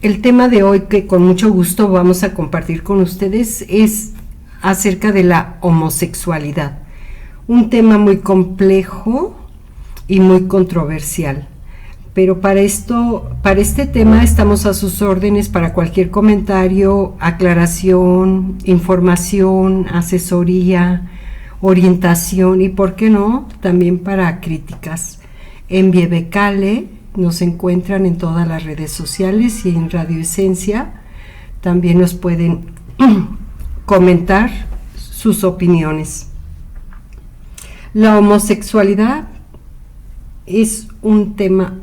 El tema de hoy que con mucho gusto vamos a compartir con ustedes es acerca de la homosexualidad, un tema muy complejo y muy controversial. Pero para este tema estamos a sus órdenes para cualquier comentario, aclaración, información, asesoría, orientación y, por qué no, también para críticas. En Vievecale nos encuentran en todas las redes sociales y en Radio Esencia también nos pueden comentar sus opiniones. La homosexualidad es un tema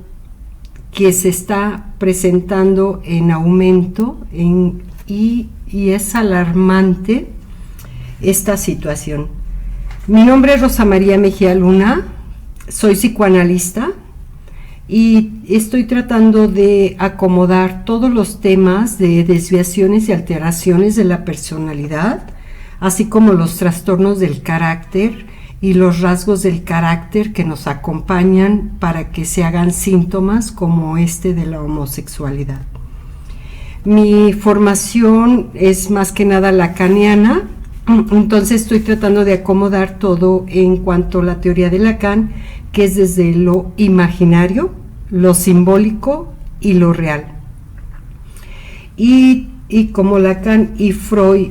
que se está presentando en aumento y es alarmante esta situación. Mi nombre es Rosa María Mejía Luna, soy psicoanalista y estoy tratando de acomodar todos los temas de desviaciones y alteraciones de la personalidad, así como los trastornos del carácter y los rasgos del carácter que nos acompañan para que se hagan síntomas como este de la homosexualidad. Mi formación es más que nada lacaniana, entonces estoy tratando de acomodar todo en cuanto a la teoría de Lacan, que es desde lo imaginario, lo simbólico y lo real. Y como Lacan y Freud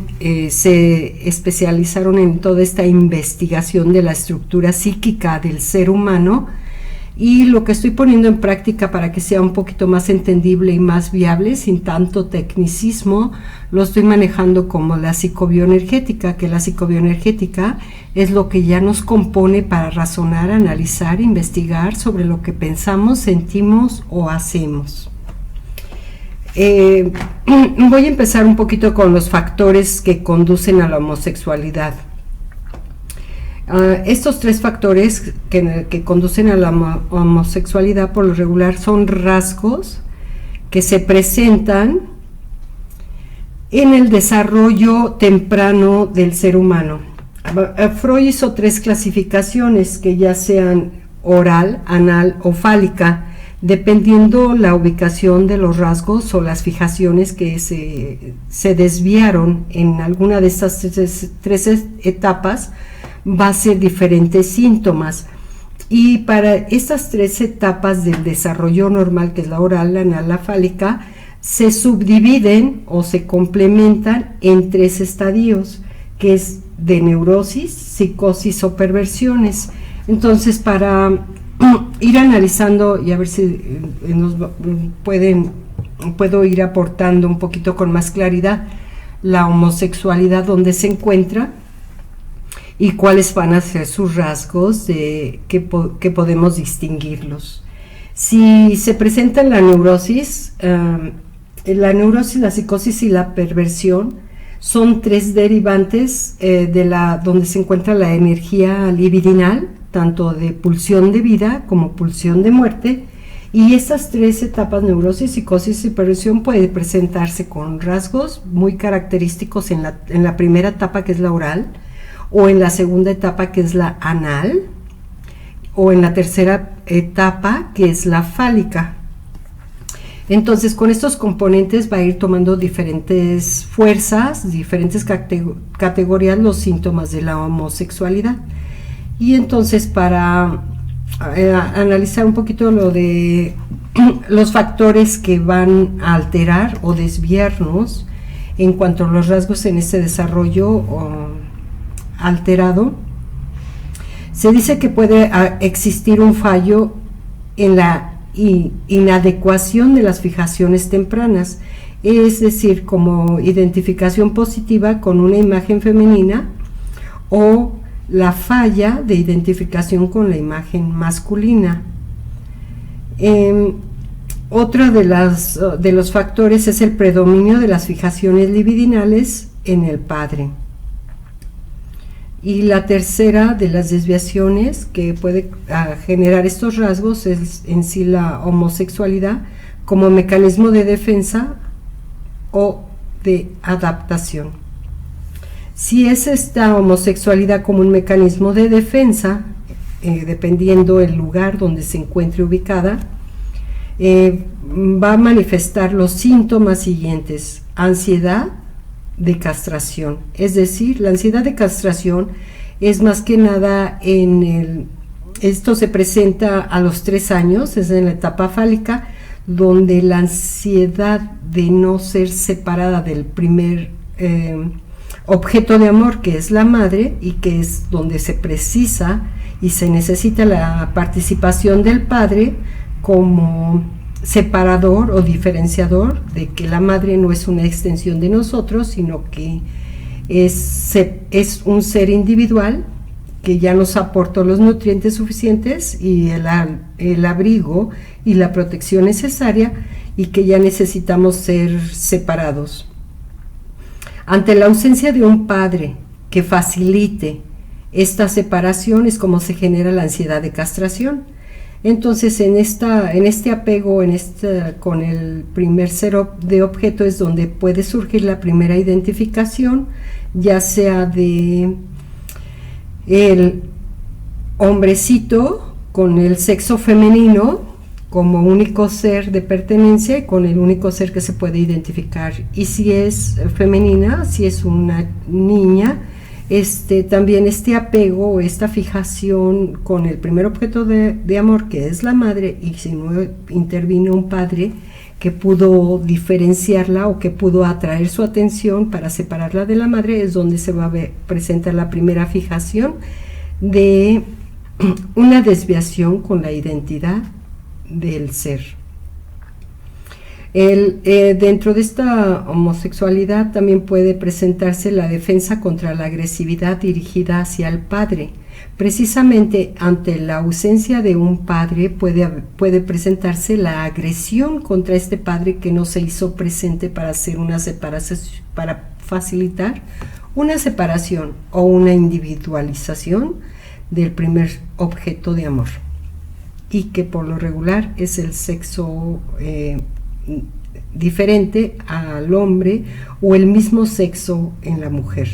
se especializaron en toda esta investigación de la estructura psíquica del ser humano, y lo que estoy poniendo en práctica para que sea un poquito más entendible y más viable, sin tanto tecnicismo, lo estoy manejando como la psicobioenergética, que la psicobioenergética es lo que ya nos compone para razonar, analizar, investigar sobre lo que pensamos, sentimos o hacemos. Voy a empezar un poquito con los factores que conducen a la homosexualidad. Estos tres factores que conducen a la homosexualidad por lo regular son rasgos que se presentan en el desarrollo temprano del ser humano. Freud hizo tres clasificaciones, que ya sean oral, anal o fálica, dependiendo la ubicación de los rasgos o las fijaciones que se desviaron en alguna de estas tres etapas, va a ser diferentes síntomas. Y para estas tres etapas del desarrollo normal, que es la oral, la anal, la fálica, se subdividen o se complementan en tres estadios, que es de neurosis, psicosis o perversiones. Entonces, para ir analizando y a ver si puedo ir aportando un poquito con más claridad la homosexualidad, dónde se encuentra y cuáles van a ser sus rasgos que podemos distinguirlos. Si se presenta en la neurosis, la psicosis y la perversión son tres derivantes donde se encuentra la energía libidinal, tanto de pulsión de vida como pulsión de muerte, y estas tres etapas, neurosis, psicosis y perversión, puede presentarse con rasgos muy característicos en la primera etapa, que es la oral, o en la segunda etapa, que es la anal, o en la tercera etapa, que es la fálica. Entonces, con estos componentes va a ir tomando diferentes fuerzas, diferentes categorías, los síntomas de la homosexualidad. Y entonces, para analizar un poquito lo de los factores que van a alterar o desviarnos en cuanto a los rasgos en este desarrollo alterado, se dice que puede existir un fallo en la inadecuación de las fijaciones tempranas, es decir, como identificación positiva con una imagen femenina o la falla de identificación con la imagen masculina. Otro de los factores es el predominio de las fijaciones libidinales en el padre. Y la tercera de las desviaciones que puede generar estos rasgos es en sí la homosexualidad como mecanismo de defensa o de adaptación. Si es esta homosexualidad como un mecanismo de defensa, dependiendo el lugar donde se encuentre ubicada, va a manifestar los síntomas siguientes: ansiedad de castración. Es decir, la ansiedad de castración es más que nada esto se presenta a los 3 años, es en la etapa fálica, donde la ansiedad de no ser separada del primer objeto de amor, que es la madre, y que es donde se precisa y se necesita la participación del padre como separador o diferenciador de que la madre no es una extensión de nosotros, sino que es un ser individual que ya nos aportó los nutrientes suficientes y el abrigo y la protección necesaria, y que ya necesitamos ser separados. Ante la ausencia de un padre que facilite esta separación es como se genera la ansiedad de castración. Entonces en este apego con el primer ser de objeto es donde puede surgir la primera identificación, ya sea de el hombrecito con el sexo femenino como único ser de pertenencia y con el único ser que se puede identificar. Y si es femenina, si es una niña, también este apego, esta fijación con el primer objeto de amor, que es la madre, y si no intervino un padre que pudo diferenciarla o que pudo atraer su atención para separarla de la madre, es donde se va a presentar la primera fijación de una desviación con la identidad del ser. Dentro de esta homosexualidad también puede presentarse la defensa contra la agresividad dirigida hacia el padre. Precisamente ante la ausencia de un padre puede presentarse la agresión contra este padre que no se hizo presente para hacer una separación, para facilitar una separación o una individualización del primer objeto de amor, y que por lo regular es el sexo diferente al hombre o el mismo sexo en la mujer.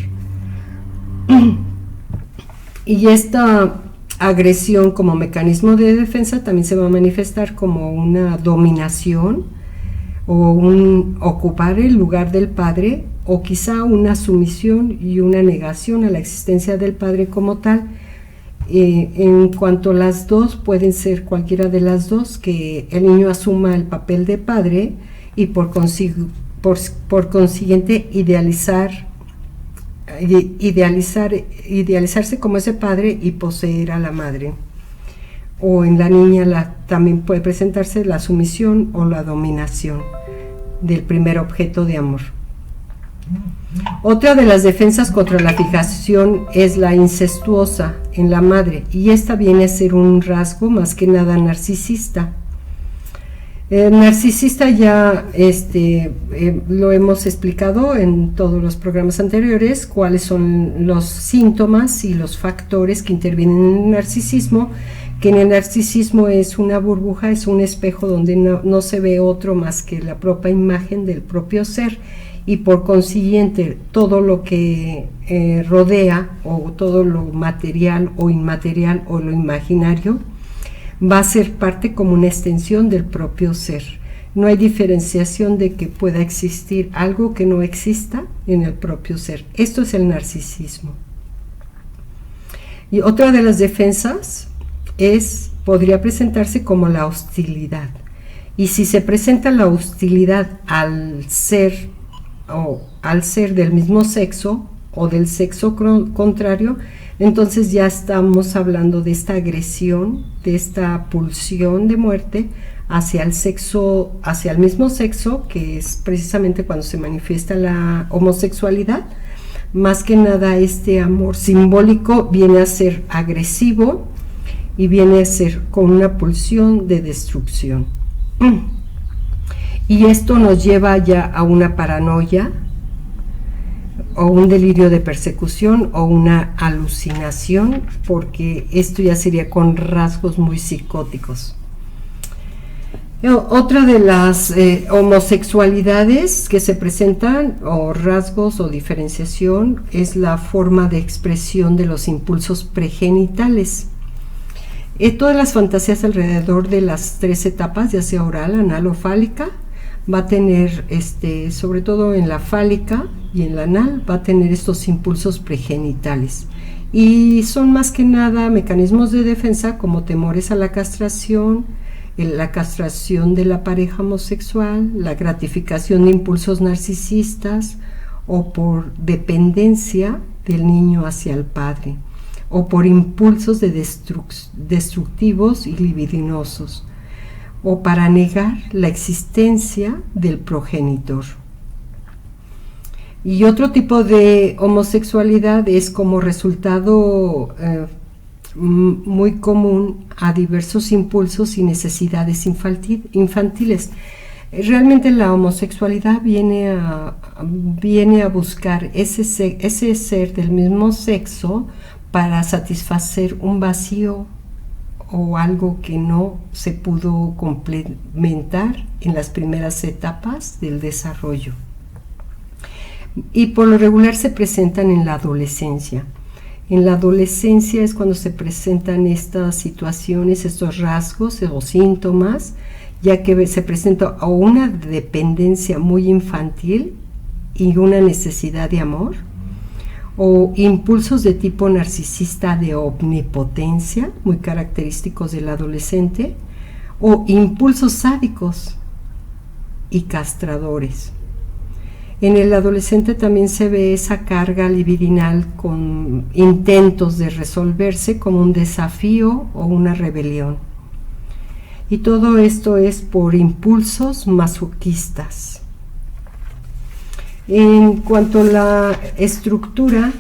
Y esta agresión como mecanismo de defensa también se va a manifestar como una dominación o un ocupar el lugar del padre, o quizá una sumisión y una negación a la existencia del padre como tal. En cuanto a las dos, pueden ser cualquiera de las dos, que el niño asuma el papel de padre y por consiguiente idealizarse como ese padre y poseer a la madre. O en la niña también puede presentarse la sumisión o la dominación del primer objeto de amor. Otra de las defensas contra la fijación es la incestuosa en la madre, y esta viene a ser un rasgo más que nada narcisista. El narcisista ya lo hemos explicado en todos los programas anteriores, cuáles son los síntomas y los factores que intervienen en el narcisismo, que en el narcisismo es una burbuja, es un espejo donde no se ve otro más que la propia imagen del propio ser, y por consiguiente todo lo que rodea, o todo lo material o inmaterial o lo imaginario, va a ser parte como una extensión del propio ser. No hay diferenciación de que pueda existir algo que no exista en el propio ser. Esto es el narcisismo. Y otra de las defensas podría presentarse como la hostilidad. Y si se presenta la hostilidad al ser del mismo sexo o del sexo contrario, entonces ya estamos hablando de esta agresión, de esta pulsión de muerte hacia el mismo sexo, que es precisamente cuando se manifiesta la homosexualidad. Más que nada, este amor simbólico viene a ser agresivo y viene a ser con una pulsión de destrucción. Y esto nos lleva ya a una paranoia, o un delirio de persecución, o una alucinación, porque esto ya sería con rasgos muy psicóticos. Otra de las homosexualidades que se presentan, o rasgos o diferenciación, es la forma de expresión de los impulsos pregenitales. Todas las fantasías alrededor de las 3 etapas, ya sea oral, anal o fálica, va a tener, sobre todo en la fálica y en la anal, va a tener estos impulsos pregenitales. Y son más que nada mecanismos de defensa como temores a la castración de la pareja homosexual, la gratificación de impulsos narcisistas o por dependencia del niño hacia el padre, o por impulsos destructivos y libidinosos, o para negar la existencia del progenitor. Y otro tipo de homosexualidad es como resultado muy común a diversos impulsos y necesidades infantiles. Realmente la homosexualidad viene a buscar ese ser del mismo sexo para satisfacer un vacío o algo que no se pudo complementar en las primeras etapas del desarrollo. Y por lo regular se presentan en la adolescencia. En la adolescencia es cuando se presentan estas situaciones, estos rasgos o síntomas, ya que se presenta o una dependencia muy infantil y una necesidad de amor, o impulsos de tipo narcisista de omnipotencia, muy característicos del adolescente, o impulsos sádicos y castradores. En el adolescente también se ve esa carga libidinal con intentos de resolverse como un desafío o una rebelión. Y todo esto es por impulsos masoquistas. En cuanto a la estructura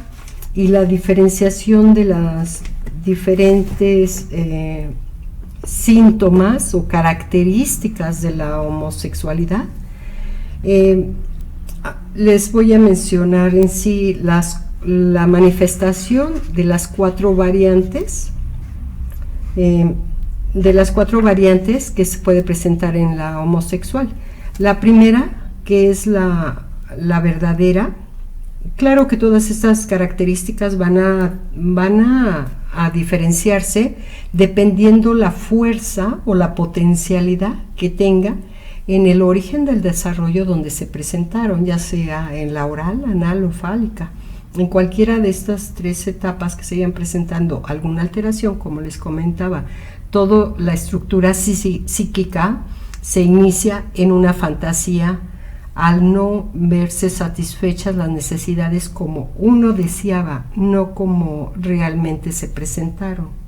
y la diferenciación de las diferentes síntomas o características de la homosexualidad, les voy a mencionar en sí la manifestación de las 4 variantes, que se puede presentar en la homosexual. La primera, que es la verdadera. Claro que todas estas características van a diferenciarse dependiendo la fuerza o la potencialidad que tenga en el origen del desarrollo donde se presentaron, ya sea en la oral, anal o fálica. En cualquiera de estas 3 etapas que se vayan presentando alguna alteración, como les comentaba, toda la estructura psíquica se inicia en una fantasía al no verse satisfechas las necesidades como uno deseaba, no como realmente se presentaron.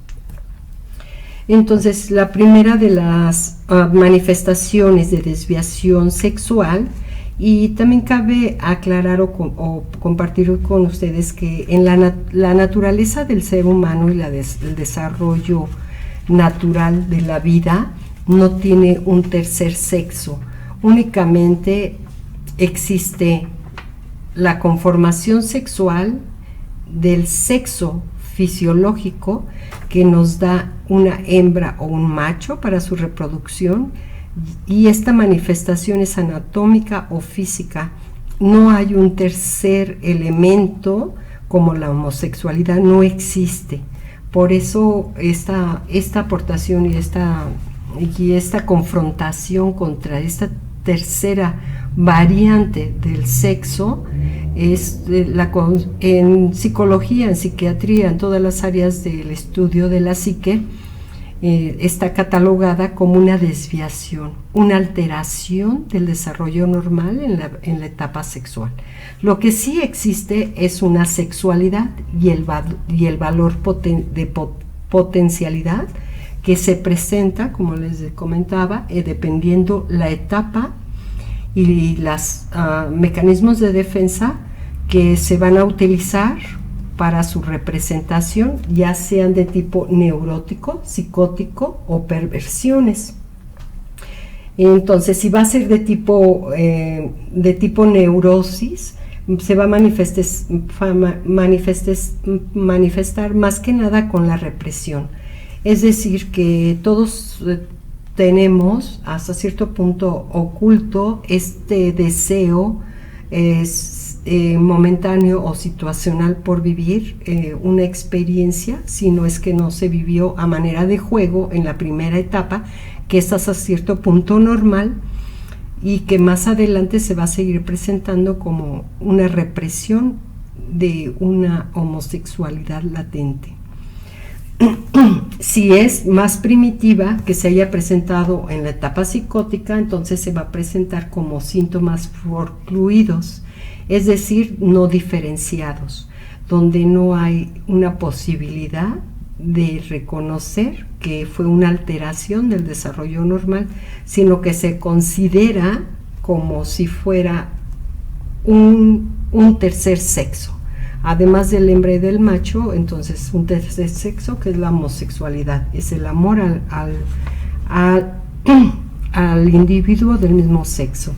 Entonces, la primera de las manifestaciones de desviación sexual, y también cabe aclarar o compartir con ustedes que en la naturaleza del ser humano y el desarrollo natural de la vida no tiene un tercer sexo, únicamente existe la conformación sexual del sexo fisiológico que nos da una hembra o un macho para su reproducción, y esta manifestación es anatómica o física. No hay un tercer elemento como la homosexualidad, no existe. Por eso esta aportación y esta confrontación contra esta tercera variante del sexo es en psicología, en psiquiatría, en todas las áreas del estudio de la psique, está catalogada como una desviación, una alteración del desarrollo normal en la etapa sexual. Lo que sí existe es una sexualidad y el valor de potencialidad que se presenta, como les comentaba, dependiendo la etapa y los mecanismos de defensa que se van a utilizar para su representación, ya sean de tipo neurótico, psicótico o perversiones. Entonces, si va a ser de tipo neurosis, se va a manifestar más que nada con la represión. Es decir, que todos tenemos hasta cierto punto oculto este deseo momentáneo o situacional por vivir, una experiencia, si no es que no se vivió a manera de juego en la primera etapa, que es hasta cierto punto normal y que más adelante se va a seguir presentando como una represión de una homosexualidad latente. Si es más primitiva, que se haya presentado en la etapa psicótica, entonces se va a presentar como síntomas forcluidos, es decir, no diferenciados, donde no hay una posibilidad de reconocer que fue una alteración del desarrollo normal, sino que se considera como si fuera un tercer sexo. Además del hembra y del macho, entonces un tercer sexo, que es la homosexualidad, es el amor al individuo del mismo sexo.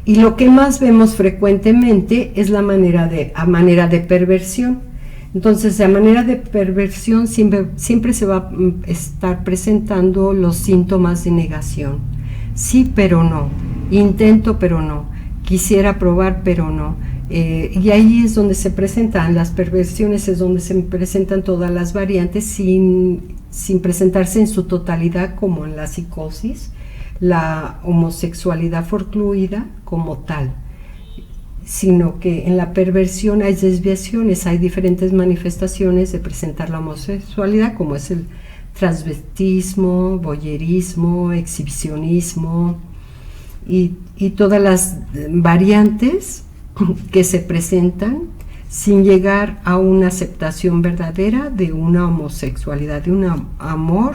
Y lo que más vemos frecuentemente es a manera de perversión. Entonces, a manera de perversión siempre se va a estar presentando los síntomas de negación. Sí, pero no. Intento, pero no. Quisiera probar, pero no. Y ahí es donde se presentan las perversiones, es donde se presentan todas las variantes sin presentarse en su totalidad como en la psicosis, la homosexualidad forcluida como tal, sino que en la perversión hay desviaciones, hay diferentes manifestaciones de presentar la homosexualidad, como es el transvestismo, voyerismo, exhibicionismo y todas las variantes que se presentan sin llegar a una aceptación verdadera de una homosexualidad, de un amor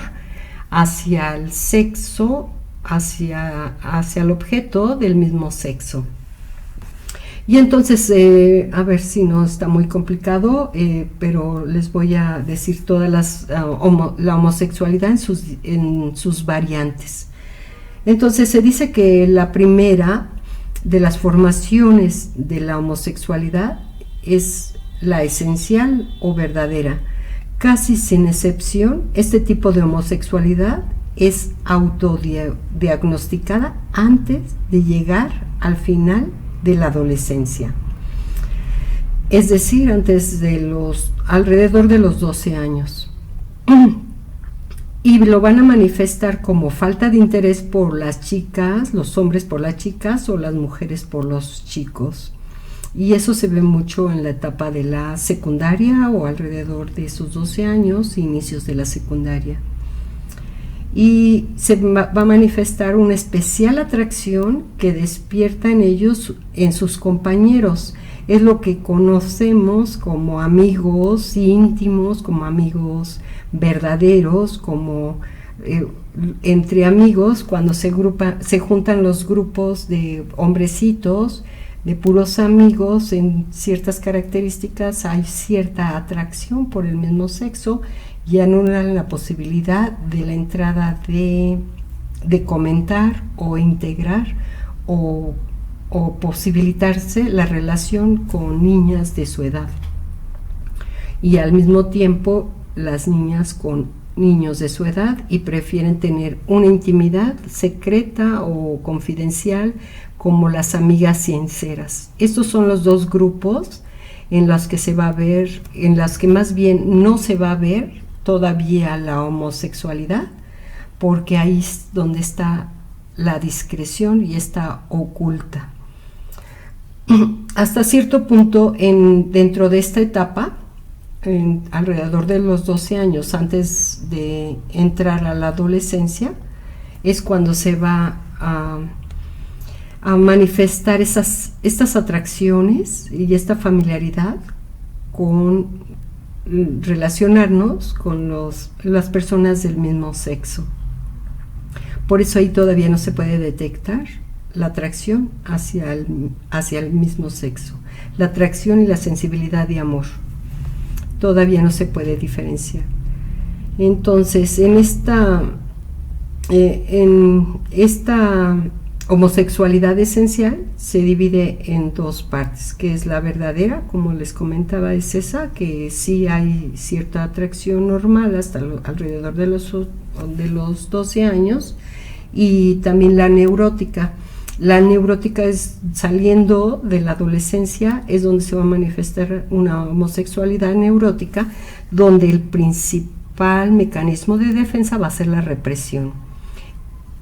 hacia el sexo, hacia el objeto del mismo sexo. Y entonces, a ver si no está muy complicado, pero les voy a decir todas la homosexualidad en sus variantes. Entonces se dice que la primera de las formaciones de la homosexualidad es la esencial o verdadera. Casi sin excepción, este tipo de homosexualidad es autodiagnosticada antes de llegar al final de la adolescencia. Es decir, alrededor de los 12 años. Y lo van a manifestar como falta de interés por las chicas, los hombres por las chicas o las mujeres por los chicos. Y eso se ve mucho en la etapa de la secundaria o alrededor de esos 12 años, inicios de la secundaria. Y se va a manifestar una especial atracción que despierta en ellos, en sus compañeros. Es lo que conocemos como amigos íntimos, como amigos verdaderos, como entre amigos, cuando se juntan los grupos de hombrecitos, de puros amigos, en ciertas características hay cierta atracción por el mismo sexo y anulan la posibilidad de la entrada de comentar o integrar o posibilitarse la relación con niñas de su edad, y al mismo tiempo las niñas con niños de su edad, y prefieren tener una intimidad secreta o confidencial como las amigas sinceras. Estos son los dos grupos en los que se va a ver, en las que más bien no se va a ver todavía la homosexualidad, porque ahí es donde está la discreción y está oculta. Hasta cierto punto, dentro de esta etapa, alrededor de los 12 años, antes de entrar a la adolescencia, es cuando se va a manifestar estas atracciones y esta familiaridad con relacionarnos con las personas del mismo sexo. Por eso ahí todavía no se puede detectar la atracción hacia el mismo sexo, la atracción y la sensibilidad de amor. Todavía no se puede diferenciar. Entonces, en esta homosexualidad esencial se divide en dos partes, que es la verdadera, como les comentaba, es esa, que sí hay cierta atracción normal hasta alrededor de los 12 años, y también la neurótica. La neurótica es saliendo de la adolescencia, es donde se va a manifestar una homosexualidad neurótica, donde el principal mecanismo de defensa va a ser la represión.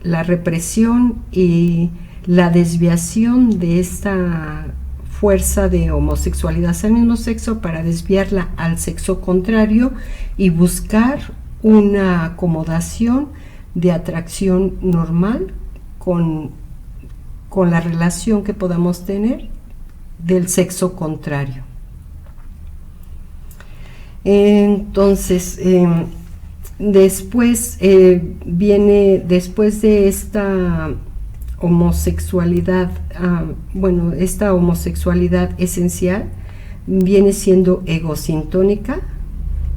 La represión y la desviación de esta fuerza de homosexualidad hacia el mismo sexo para desviarla al sexo contrario y buscar una acomodación de atracción normal con la relación que podamos tener del sexo contrario. Entonces, después después de esta homosexualidad, esta homosexualidad esencial viene siendo egosintónica,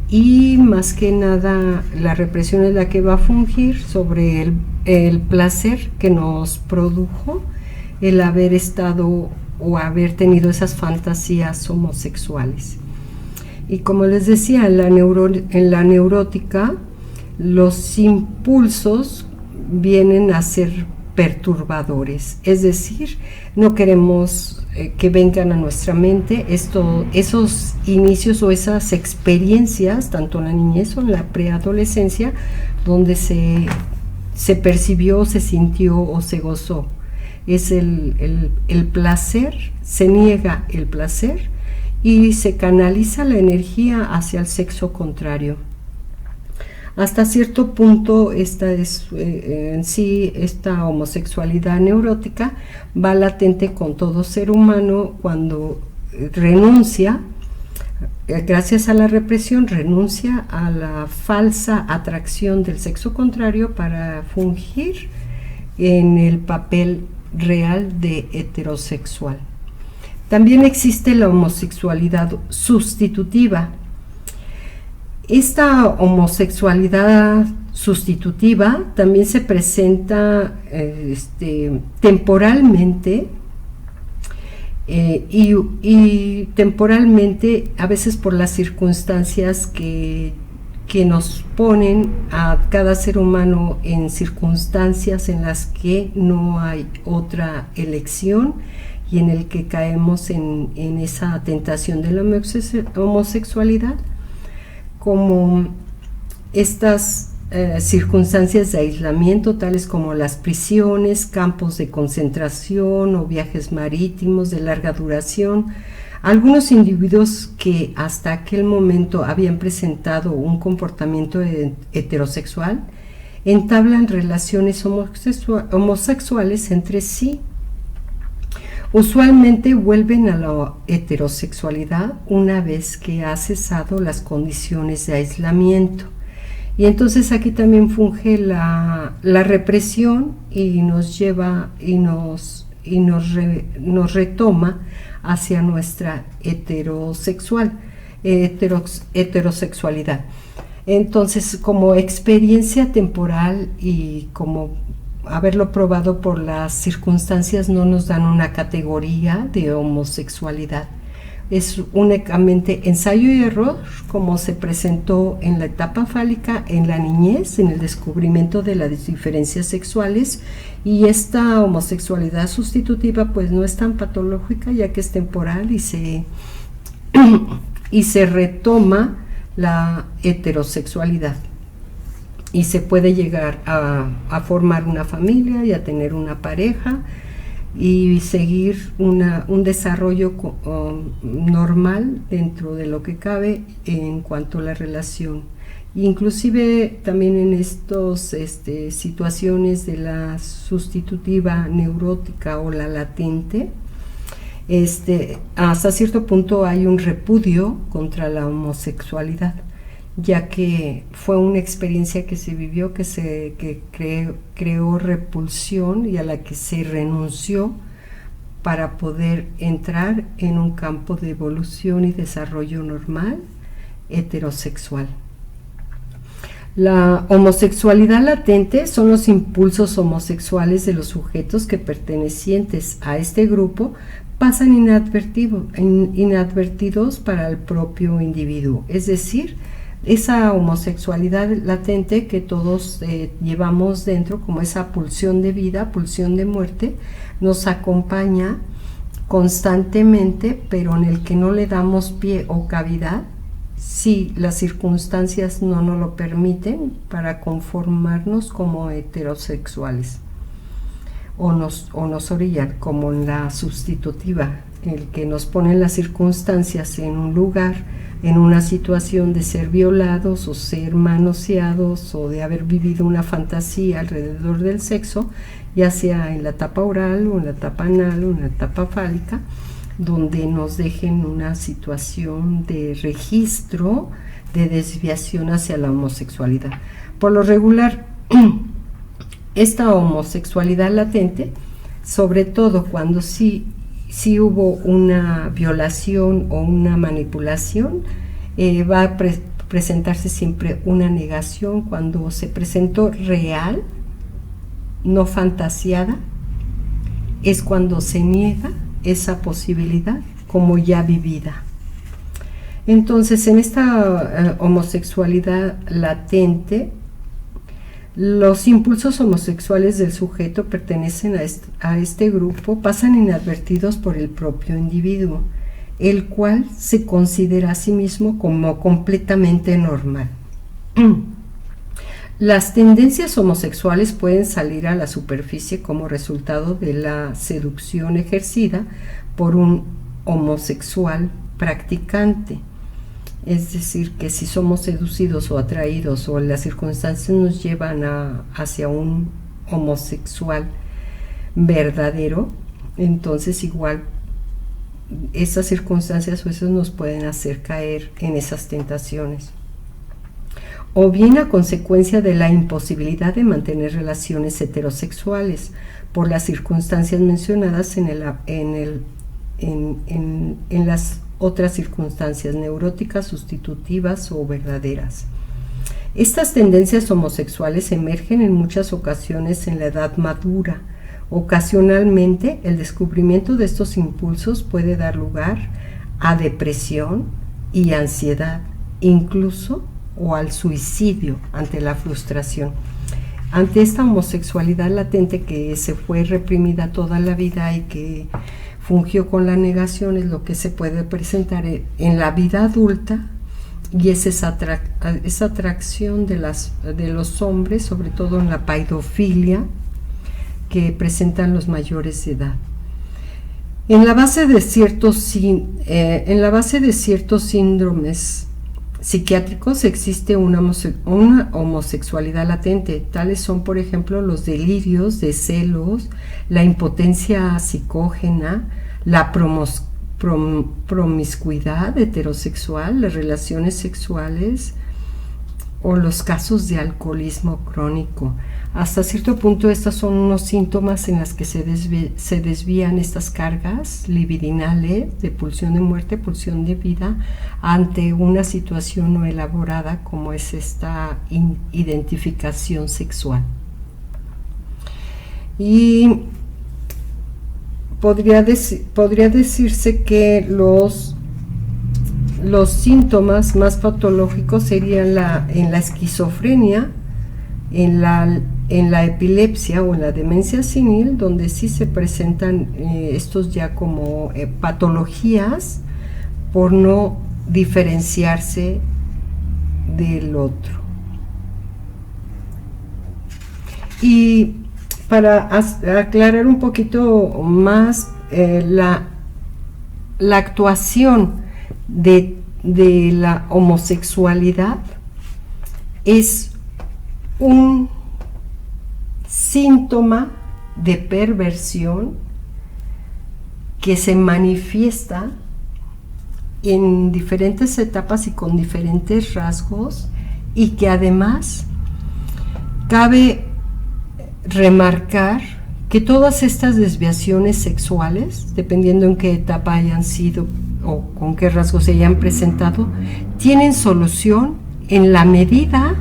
y más que nada la represión es la que va a fungir sobre el placer que nos produjo el haber estado o haber tenido esas fantasías homosexuales. Y como les decía, en la neurótica los impulsos vienen a ser perturbadores, es decir, no queremos que vengan a nuestra mente esos inicios o esas experiencias, tanto en la niñez o en la preadolescencia, donde se percibió, se sintió o se gozó. Es el placer, se niega el placer y se canaliza la energía hacia el sexo contrario. Hasta cierto punto esta homosexualidad neurótica va latente con todo ser humano cuando renuncia, gracias a la represión, renuncia a la falsa atracción del sexo contrario para fungir en el papel real de heterosexual. También existe la homosexualidad sustitutiva. Esta homosexualidad sustitutiva también se presenta temporalmente y temporalmente a veces por las circunstancias que nos ponen a cada ser humano en circunstancias en las que no hay otra elección y en el que caemos en esa tentación de la homosexualidad, como estas circunstancias de aislamiento, tales como las prisiones, campos de concentración o viajes marítimos de larga duración. Algunos individuos que hasta aquel momento habían presentado un comportamiento heterosexual entablan relaciones homosexuales entre sí. Usualmente vuelven a la heterosexualidad una vez que ha cesado las condiciones de aislamiento. Y entonces aquí también funge la represión y nos lleva y nos retoma hacia nuestra heterosexualidad. Entonces, como experiencia temporal y como haberlo probado por las circunstancias, no nos dan una categoría de homosexualidad. Es únicamente ensayo y error, como se presentó en la etapa fálica, en la niñez, en el descubrimiento de las diferencias sexuales, y esta homosexualidad sustitutiva pues no es tan patológica, ya que es temporal y se retoma la heterosexualidad. Y se puede llegar a formar una familia y a tener una pareja y seguir un desarrollo normal dentro de lo que cabe en cuanto a la relación. Inclusive también en estas situaciones de la sustitutiva neurótica o la latente, hasta cierto punto hay un repudio contra la homosexualidad, ya que fue una experiencia que se vivió, que creó repulsión y a la que se renunció para poder entrar en un campo de evolución y desarrollo normal heterosexual. La homosexualidad latente son los impulsos homosexuales de los sujetos que pertenecientes a este grupo pasan inadvertidos para el propio individuo, es decir, esa homosexualidad latente que todos llevamos dentro, como esa pulsión de vida, pulsión de muerte, nos acompaña constantemente, pero en el que no le damos pie o cavidad si las circunstancias no nos lo permiten, para conformarnos como heterosexuales o nos orillan, como en la sustitutiva, el que nos ponen las circunstancias en un lugar, en una situación de ser violados o ser manoseados o de haber vivido una fantasía alrededor del sexo, ya sea en la etapa oral o en la etapa anal o en la etapa fálica, donde nos dejen una situación de registro de desviación hacia la homosexualidad. Por lo regular, esta homosexualidad latente, sobre todo cuando sí hubo una violación o una manipulación, va a presentarse siempre una negación. Cuando se presentó real, no fantasiada, es cuando se niega esa posibilidad como ya vivida. Entonces, en esta homosexualidad latente, los impulsos homosexuales del sujeto pertenecen a este grupo, pasan inadvertidos por el propio individuo, el cual se considera a sí mismo como completamente normal. Las tendencias homosexuales pueden salir a la superficie como resultado de la seducción ejercida por un homosexual practicante. Es decir, que si somos seducidos o atraídos o las circunstancias nos llevan hacia un homosexual verdadero, entonces igual esas circunstancias o esos nos pueden hacer caer en esas tentaciones. O bien a consecuencia de la imposibilidad de mantener relaciones heterosexuales por las circunstancias mencionadas en las otras circunstancias neuróticas, sustitutivas o verdaderas. Estas tendencias homosexuales emergen en muchas ocasiones en la edad madura. Ocasionalmente, el descubrimiento de estos impulsos puede dar lugar a depresión y ansiedad, incluso o al suicidio ante la frustración. Ante esta homosexualidad latente que se fue reprimida toda la vida y que fungió con la negación, es lo que se puede presentar en la vida adulta, y es esa atracción de los hombres, sobre todo en la paidofilia, que presentan los mayores de edad. En la base de ciertos síndromes psiquiátricos existe una homosexualidad latente. Tales son, por ejemplo, los delirios de celos, la impotencia psicógena, la promiscuidad heterosexual, las relaciones sexuales o los casos de alcoholismo crónico. Hasta cierto punto estos son unos síntomas en los que se desvían estas cargas libidinales de pulsión de muerte, pulsión de vida, ante una situación no elaborada como es esta identificación sexual. Y podría decirse que los síntomas más patológicos serían en la esquizofrenia, en la epilepsia o en la demencia senil, donde sí se presentan estos ya como patologías por no diferenciarse del otro. Y para aclarar un poquito más la actuación de la homosexualidad, es un síntoma de perversión que se manifiesta en diferentes etapas y con diferentes rasgos, y que además cabe remarcar que todas estas desviaciones sexuales, dependiendo en qué etapa hayan sido o con qué rasgos se hayan presentado, tienen solución en la medida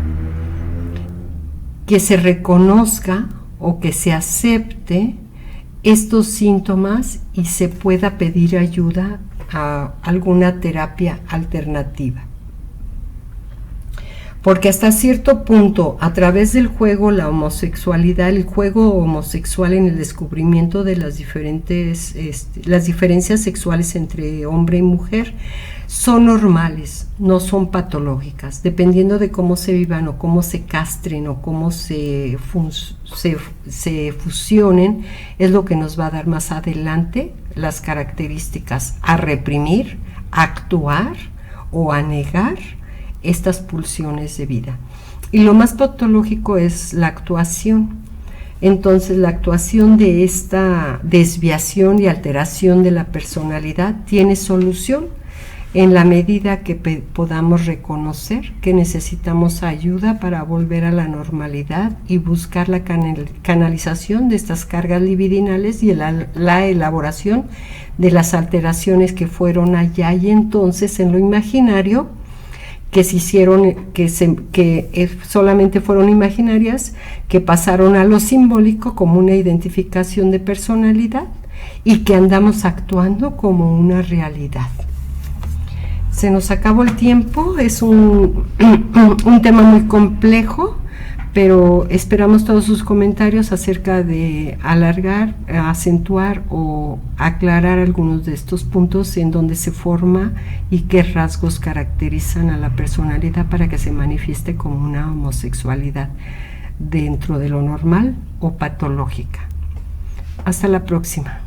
que se reconozca o que se acepte estos síntomas y se pueda pedir ayuda a alguna terapia alternativa. porque hasta cierto punto, a través del juego, la homosexualidad, el juego homosexual en el descubrimiento de las diferencias sexuales entre hombre y mujer, son normales, no son patológicas, dependiendo de cómo se vivan o cómo se castren o cómo se fusionen, es lo que nos va a dar más adelante las características a reprimir, a actuar o a negar estas pulsiones de vida. Y lo más patológico es la actuación. Entonces, la actuación de esta desviación y alteración de la personalidad tiene solución en la medida que podamos reconocer que necesitamos ayuda para volver a la normalidad y buscar la canalización de estas cargas libidinales y la elaboración de las alteraciones que fueron allá y entonces en lo imaginario, que se hicieron, que solamente fueron imaginarias, que pasaron a lo simbólico como una identificación de personalidad y que andamos actuando como una realidad. Se nos acabó el tiempo, es un tema muy complejo, pero esperamos todos sus comentarios acerca de alargar, acentuar o aclarar algunos de estos puntos en donde se forma y qué rasgos caracterizan a la personalidad para que se manifieste como una homosexualidad dentro de lo normal o patológica. Hasta la próxima.